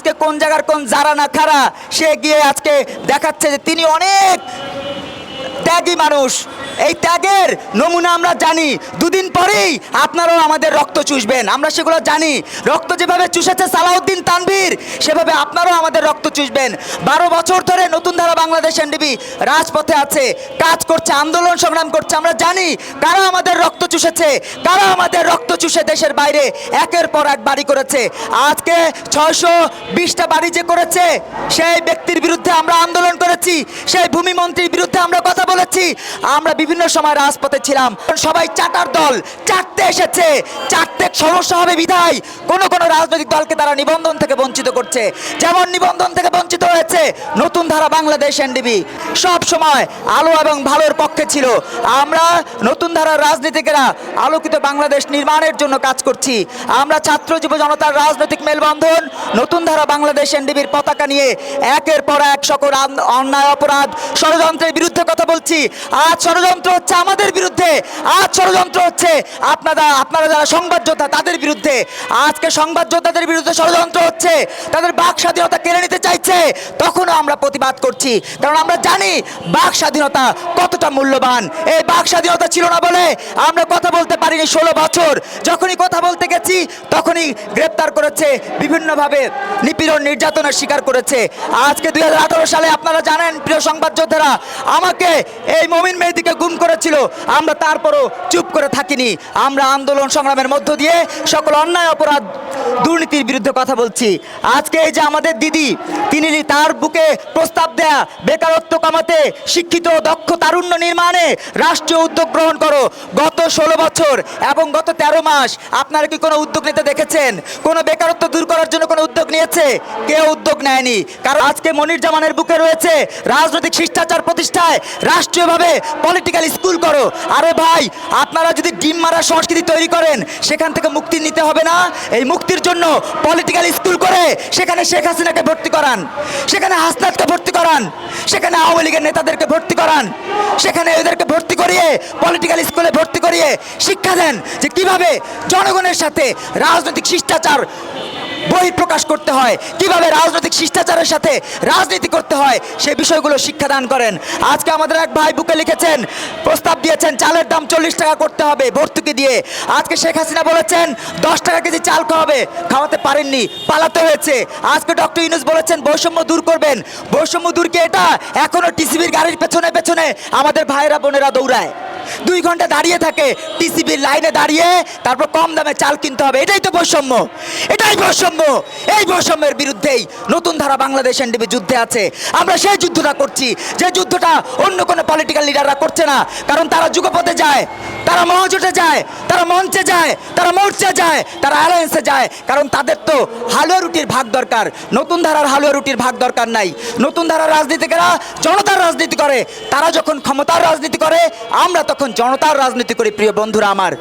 আজকে কোন জায়গার কোন যারা না খারা সে গিয়ে আজকে দেখাচ্ছে যে তিনি অনেক ত্যাগী মানুষ। এই ত্যাগের নমুনা আমরা জানি। দুদিন পরেই আপনারাও আমাদের রক্ত চুষবেন, আমরা সেগুলো জানি। রক্ত যেভাবে চুষেছে সালাউদ্দিন তানভীর, সেভাবে আপনারাও আমাদের রক্ত চুষবেন। 12 বছর ধরে নতুন ধারা বাংলাদেশ এনডিবি রাজপথে আছে, কাজ করছে, আন্দোলন সংগ্রাম করছে। আমরা জানি কারা আমাদের রক্ত চুষেছে, কারা আমাদের রক্ত চুষে দেশের বাইরে একের পর এক বাড়ি করেছে। আজকে 620টা বাড়ি যে করেছে, সেই ব্যক্তির বিরুদ্ধে আমরা আন্দোলন করেছি, সেই ভূমি মন্ত্রীর বিরুদ্ধে আমরা কথা বলেছি। আমরা বিভিন্ন সময় রাজপথে ছিলাম। সবাই চাটার দল, চাটতে এসেছে, চাটতে সমস্যা হবে বিধায় কোন কোন রাজনৈতিক দলকে তারা নিবন্ধন থেকে বঞ্চিত করছে। যেমন নিবন্ধন থেকে বঞ্চিত হয়েছে নতুন ধারা বাংলাদেশ এনডিবি। সব সময় আলো এবং ভালোর পক্ষে ছিল। আমরা নতুন ধারার রাজনীতিকেরা আলোকিত বাংলাদেশ নির্মাণের জন্য কাজ করছি। আমরা ছাত্র যুব জনতার রাজনৈতিক মেলবন্ধন নতুন ধারা বাংলাদেশ এনডিবির পতাকা নিয়ে একের পর এক সকল অন্যায়, অপরাধ, ষড়যন্ত্রের বিরুদ্ধে কথা বলছি। আজ ষড়যন্ত্র হচ্ছে আমাদের বিরুদ্ধে, আজ ষড়যন্ত্র হচ্ছে আপনারা যারা সংবাদ যোদ্ধা তাদের বিরুদ্ধে। আজকে সংবাদ যোদ্ধাদের বিরুদ্ধে ষড়যন্ত্র হচ্ছে, তাদের বাক স্বাধীনতা কেড়ে নিতে চাইছে। তখনও আমরা প্রতিবাদ করছি, কারণ আমরা জানি বাক স্বাধীনতা কতটা মূল্যবান। এই বাক স্বাধীনতা ছিল না বলে আমরা কথা বলতে পারিনি 16 বছর। যখনই কথা বলতে গেছি তখনই গ্রেপ্তার করেছে, বিভিন্নভাবে নিপীড়ন নির্যাতনের শিকার করেছে। আজকে 2018 সালে আপনারা জানেন প্রিয় সংবাদ যোদ্ধারা, আমাকে এই মমিন মেহেদীকে গুম করেছিল। আমরা তারপরও চুপ করে থাকিনি। আমরা আন্দোলন সংগ্রামের মধ্য দিয়ে সকল অন্যায়, অপরাধ, দুর্নীতির বিরুদ্ধে কথা বলছি। আজকে এই যে আমাদের দিদি, তিনি তার বুকে প্রস্তাব দেয়া বেকারত্ব কমাতে, শিক্ষিত দক্ষ তারুণ্য নির্মাণে রাষ্ট্রীয় উদ্যোগ গ্রহণ করো। গত 16 বছর এবং গত 13 মাস আপনারা কি কোনো উদ্যোগ নিতে দেখেছেন? কোনো বেকারত্ব দূর করার জন্য কোনো উদ্যোগ নিয়েছে? কেউ উদ্যোগ নেয়নি। কারণ আজকে মনির জামানের বুকে রয়েছে রাজনৈতিক শিষ্টাচার প্রতিষ্ঠায় রাষ্ট্রীয়ভাবে পলিটিক্যাল স্কুল করো। আরে ভাই, আপনারা যদি ডিম মারা সংস্কৃতি তৈরি করেন, সেখান থেকে মুক্তি নিতে হবে না? এই মুক্তির জন্য পলিটিক্যাল স্কুল করে সেখানে শেখ হাসিনাকে ভর্তি করান, সেখানে হাসনাতকে ভর্তি করান, সেখানে আওয়ামী লীগের নেতাদেরকে ভর্তি করান, সেখানে এদেরকে ভর্তি করিয়ে পলিটিক্যাল স্কুলে ভর্তি করিয়ে শিক্ষা দেন যে কিভাবে জনগণের সাথে রাজনৈতিক শিষ্টাচার বহিঃপ্রকাশ করতে হয়, কিভাবে রাজনৈতিক শিষ্টাচারের সাথে রাজনীতি করতে হয়, সেই বিষয়গুলো শিক্ষাদান করেন। আজকে আমাদের এক ভাই বুকে লিখেছেন, প্রস্তাব দিয়েছেন চালের দাম 40 টাকা করতে হবে ভর্তুকি দিয়ে। আজকে শেখ হাসিনা বলেছেন 10 টাকা কেজি চাল খাওয়াতে পারেননি, পালাতে হয়েছে। আজকে ডক্টর ইউনূস বলেছেন বৈষম্য দূর করবেন। বৈষম্য দূর কি এটা? এখনো টিসিবির গাড়ির পেছনে পেছনে আমাদের ভাইয়েরা বোনেরা দৌড়ায়, 2 ঘন্টা দাঁড়িয়ে থাকে টিসিবির লাইনে দাঁড়িয়ে, তারপর কম দামে চাল কিনতে হবে। এটাই তো বৈষম্য, এটাই বৈষম্য। এই বৈষম্যের বিরুদ্ধেই নতুন ধারা বাংলাদেশ এনডিবি যুদ্ধে আছে। আমরা সেই যুদ্ধটা করছি, যে যুদ্ধটা অন্য কোনো পলিটিক্যাল লিডাররা করছে না। কারণ তারা যুগপথে যায়, তারা মহাজোটে যায়, তারা মঞ্চে যায়, তারা মোর্চে যায়, তারা অ্যালায়েন্সে যায়। কারণ তাদের তো হালুয়া রুটির ভাগ দরকার, নতুন ধারার হালুয়া রুটির ভাগ দরকার নাই। নতুন ধারার রাজনীতিকেরা জনতার রাজনীতি করে। তারা যখন ক্ষমতার রাজনীতি করে, আমরা তখন জনতার রাজনীতি করি। প্রিয় বন্ধুরা আমার,